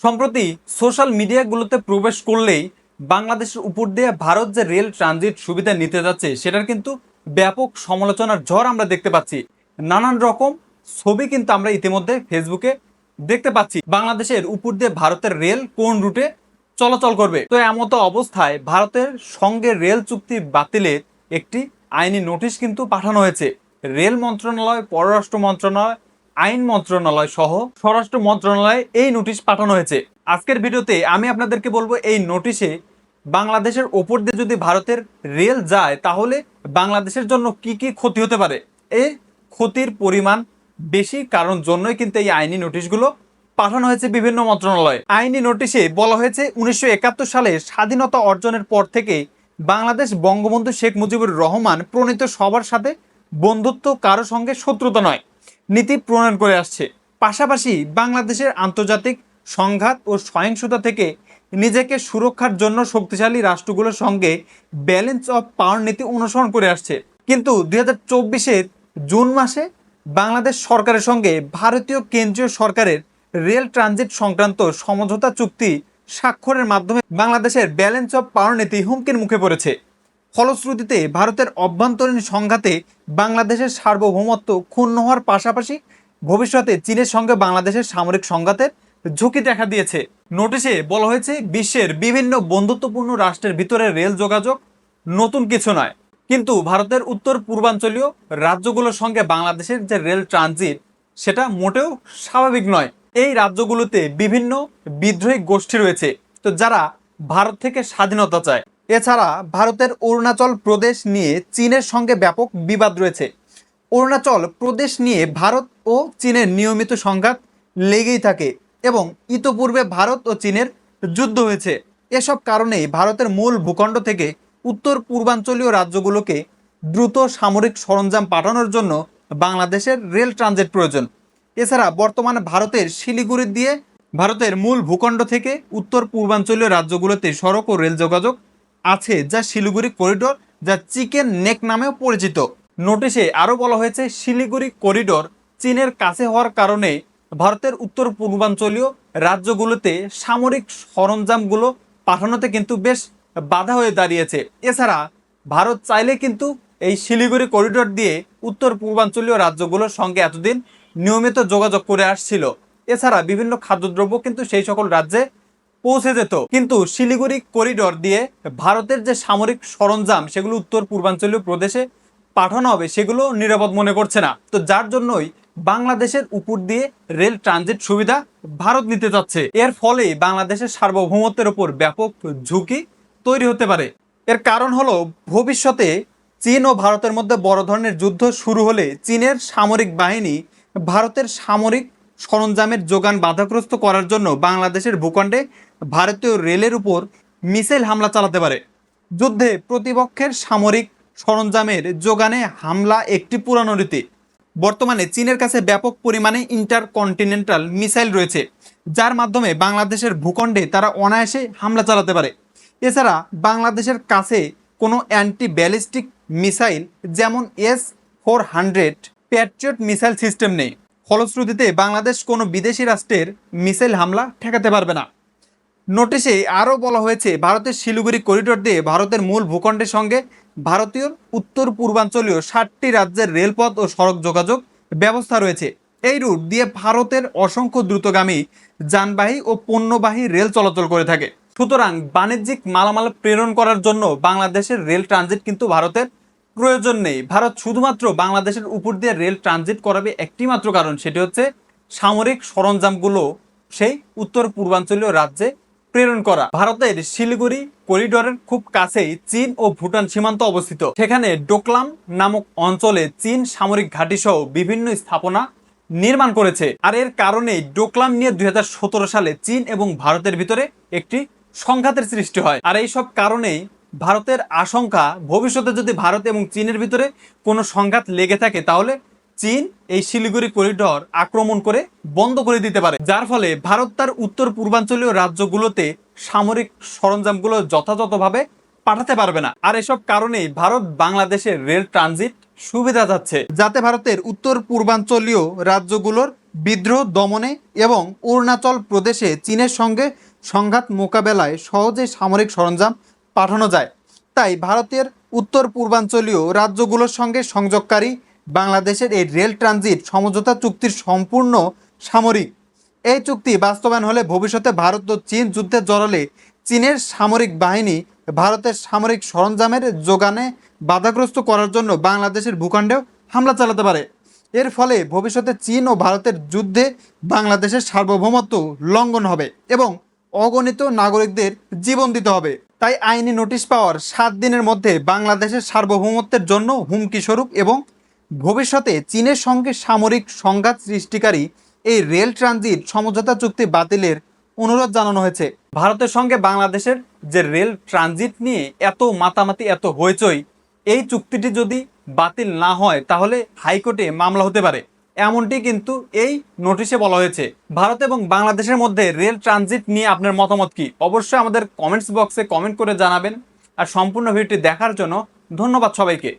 সম্প্রতি সোশ্যাল মিডিয়াগুলোতে প্রবেশ করলেই বাংলাদেশের উপর দিয়ে ভারত যে রেল ট্রানজিট সুবিধা নিতে যাচ্ছে সেটার কিন্তু ব্যাপক সমালোচনার ঝড় আমরা দেখতে পাচ্ছি। নানান রকম ছবি কিন্তু আমরা ইতিমধ্যে ফেসবুকে দেখতে পাচ্ছি বাংলাদেশের উপর দিয়ে ভারতের রেল কোন রুটে চলাচল করবে। তো এমত অবস্থায় ভারতের সঙ্গে রেল চুক্তি বাতিলের একটি আইনি নোটিশ কিন্তু পাঠানো হয়েছে। রেল মন্ত্রণালয়, পররাষ্ট্র মন্ত্রণালয়, আইন মন্ত্রণালয় সহ স্বরাষ্ট্র মন্ত্রণালয়ে এই নোটিশ পাঠানো হয়েছে। আজকের ভিডিওতে আমি আপনাদেরকে বলবো এই নোটিশে বাংলাদেশের ওপর দিয়ে যদি ভারতের রেল যায় তাহলে বাংলাদেশের জন্য কি কি ক্ষতি হতে পারে। এই ক্ষতির পরিমাণ বেশি কারণ জন্যই কিন্তু এই আইনি নোটিশগুলো পাঠানো হয়েছে বিভিন্ন মন্ত্রণালয়ে। আইনি নোটিশে বলা হয়েছে 1971 সালে স্বাধীনতা অর্জনের পর থেকে বাংলাদেশ বঙ্গবন্ধু শেখ মুজিবুর রহমান প্রণীত সবার সাথে বন্ধুত্ব, কারো সঙ্গে শত্রুতা নয় নীতি প্রণয়ন করে আসছে। পাশাপাশি বাংলাদেশের আন্তর্জাতিক সংঘাত ও সহিংসতা থেকে নিজেকে সুরক্ষার জন্য শক্তিশালী রাষ্ট্রগুলোর সঙ্গে ব্যালেন্স অফ পাওয়ার নীতি অনুসরণ করে আসছে। কিন্তু 2024 জুন মাসে বাংলাদেশ সরকারের সঙ্গে ভারতীয় কেন্দ্রীয় সরকারের রেল ট্রানজিট সংক্রান্ত সমঝোতা চুক্তি স্বাক্ষরের মাধ্যমে বাংলাদেশের ব্যালেন্স অফ পাওয়ার নীতি হুমকির মুখে পড়েছে। ফলশ্রুতিতে ভারতের অভ্যন্তরীণ সংঘাতে বাংলাদেশের সার্বভৌমত্ব ক্ষুণ্ণ হওয়ার পাশাপাশি ভবিষ্যতে চীনের সঙ্গে বাংলাদেশের সামরিক সংঘাতের ঝুঁকি দেখা দিয়েছে। নোটিশে বলা হয়েছে বিশ্বের বিভিন্ন বন্ধুত্বপূর্ণ রাষ্ট্রের ভিতরে রেল যোগাযোগ নতুন কিছু নয়, কিন্তু ভারতের উত্তর পূর্বাঞ্চলীয় রাজ্যগুলোর সঙ্গে বাংলাদেশের যে রেল ট্রানজিট সেটা মোটেও স্বাভাবিক নয়। এই রাজ্যগুলোতে বিভিন্ন বিদ্রোহী গোষ্ঠী রয়েছে, তো যারা ভারত থেকে স্বাধীনতা চায়। এছাড়া ভারতের অরুণাচল প্রদেশ নিয়ে চীনের সঙ্গে ব্যাপক বিবাদ রয়েছে। অরুণাচল প্রদেশ নিয়ে ভারত ও চীনের নিয়মিত সংঘাত লেগেই থাকে এবং ইতোপূর্বে ভারত ও চীনের যুদ্ধ হয়েছে। এসব কারণেই ভারতের মূল ভূখণ্ড থেকে উত্তর পূর্বাঞ্চলীয় রাজ্যগুলোকে দ্রুত সামরিক সরঞ্জাম পাঠানোর জন্য বাংলাদেশের রেল ট্রানজিট প্রয়োজন। এছাড়া বর্তমানে ভারতের মূল ভূখণ্ড থেকে উত্তর পূর্বাঞ্চলীয় রাজ্যগুলোতে সড়ক ও রেল যোগাযোগ আছে, যা শিলিগুড়ি করিডোর, যা চিকেন নেক নামেও পরিচিত। নোটিশে আরও বলা হয়েছে শিলিগুড়ি করিডোর চীনের কাছে হওয়ার কারণে ভারতের উত্তর পূর্বাঞ্চলীয় রাজ্যগুলোতে সামরিক সরঞ্জামগুলো পাঠানোতে কিন্তু বেশ বাধা হয়ে দাঁড়িয়েছে। এছাড়া ভারত চাইলে কিন্তু এই শিলিগুড়ি করিডোর দিয়ে উত্তর পূর্বাঞ্চলীয় রাজ্যগুলোর সঙ্গে এতদিন নিয়মিত যোগাযোগ করে আসছিল। এছাড়া বিভিন্ন খাদ্যদ্রব্য কিন্তু সেই সকল রাজ্যে পৌঁছে যেত, কিন্তু শিলিগুড়ি করিডোর দিয়ে ভারতের যে সামরিক সরঞ্জাম সেগুলো উত্তর পূর্বাঞ্চলীয় প্রদেশে পাঠানো হবে সেগুলো নিরাপদ মনে করছে না। তো যার জন্যই বাংলাদেশের উপর দিয়ে রেল ট্রানজিট সুবিধা ভারত নিতে যাচ্ছে। এর ফলে বাংলাদেশের সার্বভৌমত্বের উপর ব্যাপক ঝুঁকি তৈরি হতে পারে। এর কারণ হলো ভবিষ্যতে চীন ও ভারতের মধ্যে বড় ধরনের যুদ্ধ শুরু হলে চীনের সামরিক বাহিনী ভারতের সামরিক সরঞ্জামের যোগান বাধাগ্রস্ত করার জন্য বাংলাদেশের ভূখণ্ডে ভারতীয় রেলের উপর মিসাইল হামলা চালাতে পারে। যুদ্ধে প্রতিপক্ষের সামরিক সরঞ্জামের যোগানে হামলা একটি পুরানো রীতি। বর্তমানে চীনের কাছে ব্যাপক পরিমাণে ইন্টারকন্টিনেন্টাল মিসাইল রয়েছে, যার মাধ্যমে বাংলাদেশের ভূখণ্ডে তারা অনায়াসে হামলা চালাতে পারে। এছাড়া বাংলাদেশের কাছে কোনো অ্যান্টি ব্যালিস্টিক মিসাইল যেমন S-400 প্যাট্রিয়ট মিসাইল সিস্টেম নেই। ফলশ্রুতিতে বাংলাদেশ কোনো বিদেশি রাষ্ট্রের মিসাইল হামলা ঠেকাতে পারবে না। নোটিশে আরও বলা হয়েছে ভারতের শিলিগুড়ি করিডোর দিয়ে ভারতের মূল ভূখণ্ডের সঙ্গে ভারতীয় উত্তর পূর্বাঞ্চলীয় 7টি রাজ্যের রেলপথ ও সড়ক যোগাযোগ ব্যবস্থা রয়েছে। এই রুট দিয়ে ভারতের অসংখ্য দ্রুতগামী যানবাহী ও পণ্যবাহী রেল চলাচল করে থাকে। সুতরাং বাণিজ্যিক মালামাল প্রেরণ করার জন্য বাংলাদেশের রেল ট্রানজিট কিন্তু ভারতের প্রয়োজন নেই। ভারত শুধুমাত্র বাংলাদেশের উপর দিয়ে রেল ট্রানজিট করাবে একটি মাত্র কারণ, সেটি হচ্ছে সামরিক সরঞ্জামগুলো সেই উত্তর পূর্বাঞ্চলীয় রাজ্যে প্রেরণ করা। ভারতের শিলিগুড়ি করিডোরের খুব কাছেই চীন ও ভুটান সীমান্ত অবস্থিত। সেখানে ডোকলাম নামক অঞ্চলে চীন সামরিক ঘাঁটি সহ বিভিন্ন স্থাপনা নির্মাণ করেছে। আর এর কারণেই ডোকলাম নিয়ে 2017 সালে চীন এবং ভারতের ভিতরে একটি সংঘাতের সৃষ্টি হয়। আর এই সব কারণেই ভারতের আশঙ্কা ভবিষ্যতে যদি ভারত এবং চীনের ভিতরে কোনো সংঘাত লেগে থাকে তাহলে চীন এই শিলিগুড়ি করিডোর আক্রমণ করে বন্ধ করে দিতে পারে, যার ফলে ভারত তার উত্তর পূর্বাঞ্চলীয় রাজ্যগুলোতে সামরিক সরঞ্জামগুলো যথাযথভাবে পাঠাতে পারবে না। আর এসব কারণেই ভারত বাংলাদেশের রেল ট্রানজিট সুবিধা যাচ্ছে, যাতে ভারতের উত্তর পূর্বাঞ্চলীয় রাজ্যগুলোর বিদ্রোহ দমনে এবং অরুণাচল প্রদেশে চীনের সঙ্গে সংঘাত মোকাবেলায় সহজে সামরিক সরঞ্জাম পাঠানো যায়। তাই ভারতের উত্তর পূর্বাঞ্চলীয় রাজ্যগুলোর সঙ্গে সংযোগকারী বাংলাদেশের এই রেল ট্রানজিট সমঝোতা চুক্তির সম্পূর্ণ সামরিক। এই চুক্তি বাস্তবায়ন হলে ভবিষ্যতে ভারত ও চীন যুদ্ধে জড়ালে চীনের সামরিক বাহিনী ভারতের সামরিক সরঞ্জামের যোগানে বাধাগ্রস্ত করার জন্য বাংলাদেশের ভূখণ্ডেও হামলা চালাতে পারে। এর ফলে ভবিষ্যতে চীন ও ভারতের যুদ্ধে বাংলাদেশের সার্বভৌমত্ব লঙ্ঘন হবে এবং অগণিত নাগরিকদের জীবন দিতে হবে। তাই আইনি নোটিশ পাওয়ার 7 দিনের মধ্যে বাংলাদেশের সার্বভৌমত্বের জন্য হুমকি স্বরূপ এবং ভবিষ্যতে চীনের সঙ্গে সামরিক সংঘাত সৃষ্টিকারী এই রেল ট্রানজিট সমঝোতা চুক্তি বাতিলের অনুরোধ জানানো হয়েছে। ভারতের সঙ্গে বাংলাদেশের যে রেল ট্রানজিট নিয়ে এত মাতামাতি, এত হইচই, এই চুক্তিটি যদি বাতিল না হয় তাহলে হাইকোর্টে মামলা হতে পারে, এমনটি কিন্তু এই নোটিশে বলা হয়েছে। ভারত এবং বাংলাদেশের মধ্যে রেল ট্রানজিট নিয়ে আপনার মতামত কি? অবশ্যই আমাদের কমেন্টস বক্সে কমেন্ট করে জানাবেন। আর সম্পূর্ণ ভিডিওটি দেখার জন্য ধন্যবাদ সবাইকে।